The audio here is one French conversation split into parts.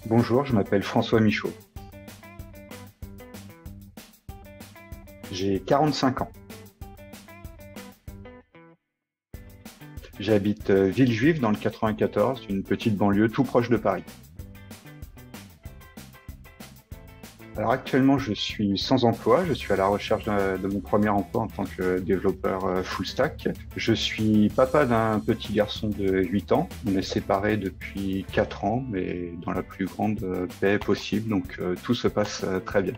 Bonjour, je m'appelle François Michaud. J'ai 45 ans. J'habite Villejuif dans le 94, une petite banlieue tout proche de Paris. Alors actuellement, je suis sans emploi. Je suis à la recherche de mon premier emploi en tant que développeur full stack. Je suis papa d'un petit garçon de 8 ans. On est séparés depuis 4 ans, mais dans la plus grande paix possible. Donc tout se passe très bien.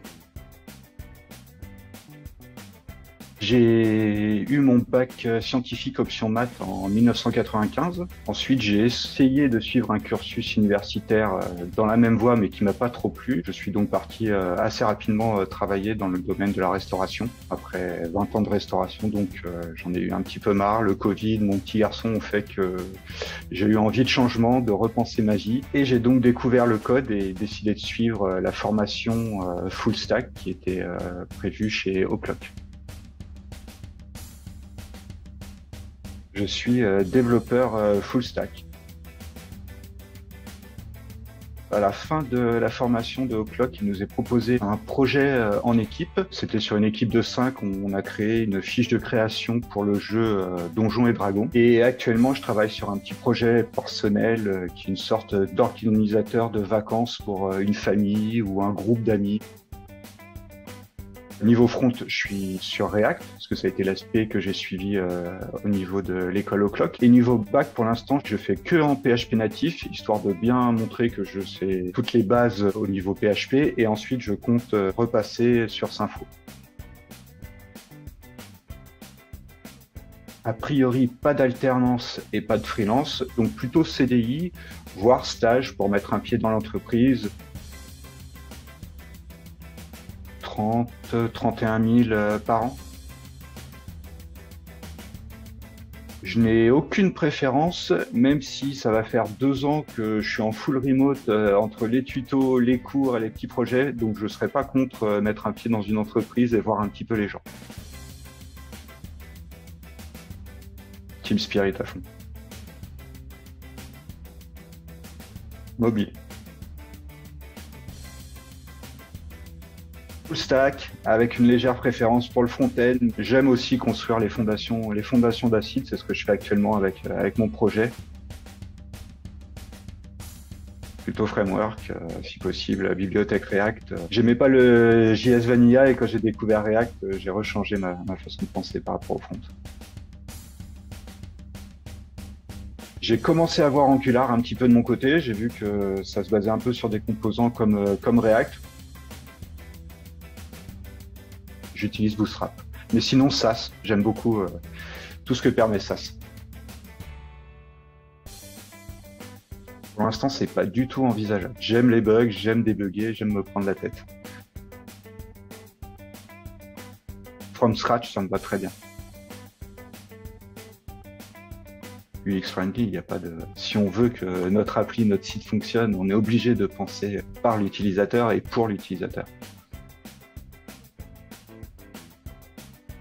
J'ai eu mon bac scientifique option maths en 1995. Ensuite, j'ai essayé de suivre un cursus universitaire dans la même voie, mais qui m'a pas trop plu. Je suis donc parti assez rapidement travailler dans le domaine de la restauration. Après 20 ans de restauration, donc j'en ai eu un petit peu marre. Le Covid, mon petit garçon ont fait que j'ai eu envie de changement, de repenser ma vie. Et j'ai donc découvert le code et décidé de suivre la formation full stack qui était prévue chez O'Clock. Je suis développeur full stack. À la fin de la formation de O'Clock, il nous est proposé un projet en équipe. C'était sur une équipe de 5. On a créé une fiche de création pour le jeu Donjons et Dragons. Et actuellement, je travaille sur un petit projet personnel qui est une sorte d'organisateur de vacances pour une famille ou un groupe d'amis. Niveau front, je suis sur React, parce que ça a été l'aspect que j'ai suivi au niveau de l'école O'Clock. Et niveau bac, pour l'instant, je fais que en PHP natif, histoire de bien montrer que je sais toutes les bases au niveau PHP. Et ensuite, je compte repasser sur Symfo. A priori, pas d'alternance et pas de freelance, donc plutôt CDI, voire stage pour mettre un pied dans l'entreprise. 31 000 par an. Je n'ai aucune préférence, même si ça va faire 2 ans que je suis en full remote entre les tutos, les cours et les petits projets, donc je ne serais pas contre mettre un pied dans une entreprise et voir un petit peu les gens. Team Spirit à fond. Mobile. Full stack, avec une légère préférence pour le front-end. J'aime aussi construire les fondations d'Acid, c'est ce que je fais actuellement avec mon projet. Plutôt framework, si possible, la bibliothèque React. J'aimais pas le JS Vanilla et quand j'ai découvert React, j'ai rechangé ma façon de penser par rapport au front. J'ai commencé à voir Angular un petit peu de mon côté, j'ai vu que ça se basait un peu sur des composants comme React. J'utilise Bootstrap. Mais sinon, Sass, j'aime beaucoup tout ce que permet Sass. Pour l'instant, c'est pas du tout envisageable. J'aime les bugs, j'aime débugger, j'aime me prendre la tête. From scratch, ça me va très bien. UX friendly, il n'y a pas de. Si on veut que notre appli, notre site fonctionne, on est obligé de penser par l'utilisateur et pour l'utilisateur.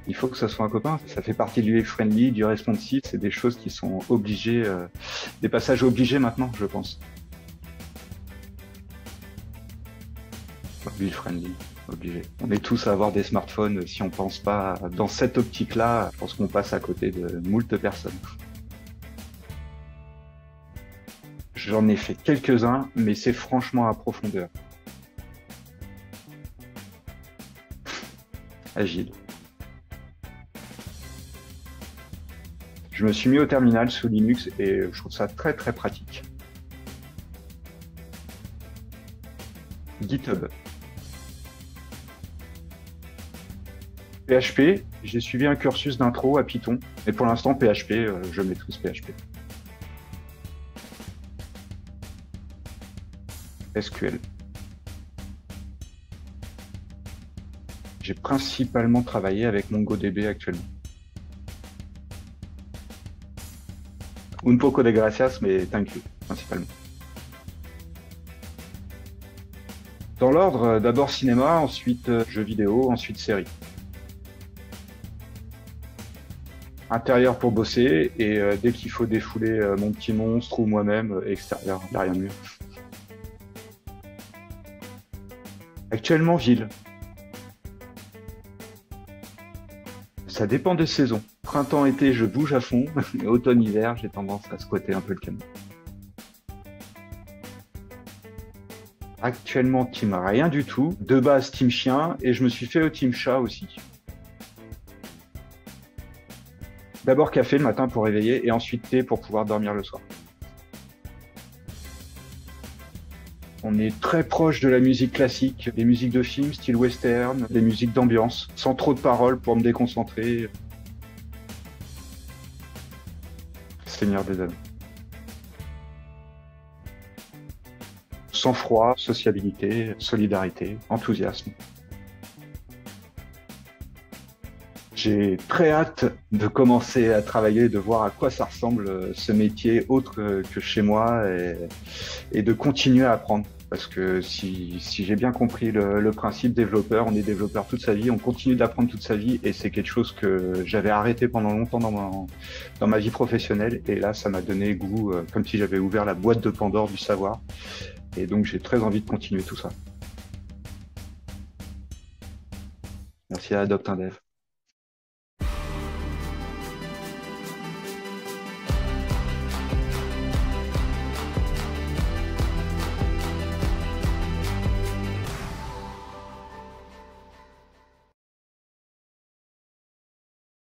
Il faut que ce soit un copain. Ça fait partie du UX friendly, du responsive. C'est des choses qui sont obligées, des passages obligés maintenant, je pense. UX friendly, obligé. On est tous à avoir des smartphones. Si on pense pas dans cette optique-là, je pense qu'on passe à côté de moult personnes. J'en ai fait quelques-uns, mais c'est franchement à profondeur. Agile. Je me suis mis au terminal sous Linux et je trouve ça très très pratique. GitHub. PHP, j'ai suivi un cursus d'intro à Python, mais pour l'instant PHP, je maîtrise PHP. SQL. J'ai principalement travaillé avec MongoDB actuellement. Un poco de gracias, mais thank you, principalement. Dans l'ordre, d'abord cinéma, ensuite jeux vidéo, ensuite séries. Intérieur pour bosser, et dès qu'il faut défouler mon petit monstre ou moi-même, extérieur, il n'y a rien de mieux. Actuellement, ville. Ça dépend des saisons. Printemps-été, je bouge à fond. Et automne-hiver, j'ai tendance à squatter un peu le canot. Actuellement, team rien du tout. De base, team chien. Et je me suis fait au team chat aussi. D'abord café le matin pour réveiller et ensuite thé pour pouvoir dormir le soir. On est très proche de la musique classique, des musiques de films, style western, des musiques d'ambiance, sans trop de paroles pour me déconcentrer. Seigneur des Anneaux. Sang-froid, sociabilité, solidarité, enthousiasme. J'ai très hâte de commencer à travailler, de voir à quoi ça ressemble ce métier autre que chez moi et de continuer à apprendre. Parce que si j'ai bien compris le principe développeur, on est développeur toute sa vie, on continue d'apprendre toute sa vie et c'est quelque chose que j'avais arrêté pendant longtemps dans ma vie professionnelle et là ça m'a donné goût, comme si j'avais ouvert la boîte de Pandore du savoir et donc j'ai très envie de continuer tout ça. Merci à Adopt un Dev.